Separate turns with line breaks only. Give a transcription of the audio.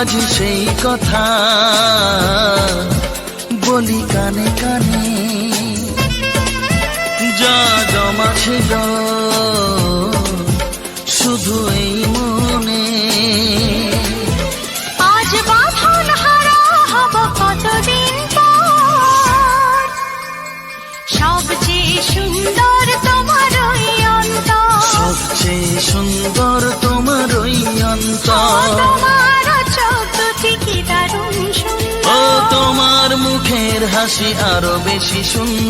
আজ সেই কথা বলি কানে কানে, যা জমা ছিল শুধু এই মনে।
আজ বাঁধন হারা হব কতদিন পর, সবচেয়ে সুন্দর তোমার ওই অন্তর,
সবচেয়ে সুন্দর তোমার ওই অন্তর।
তোমার চোখ দুটি কি দারুণ সুন্দর,
ও তোমার মুখের হাসি আরো বেশি সুন্দর।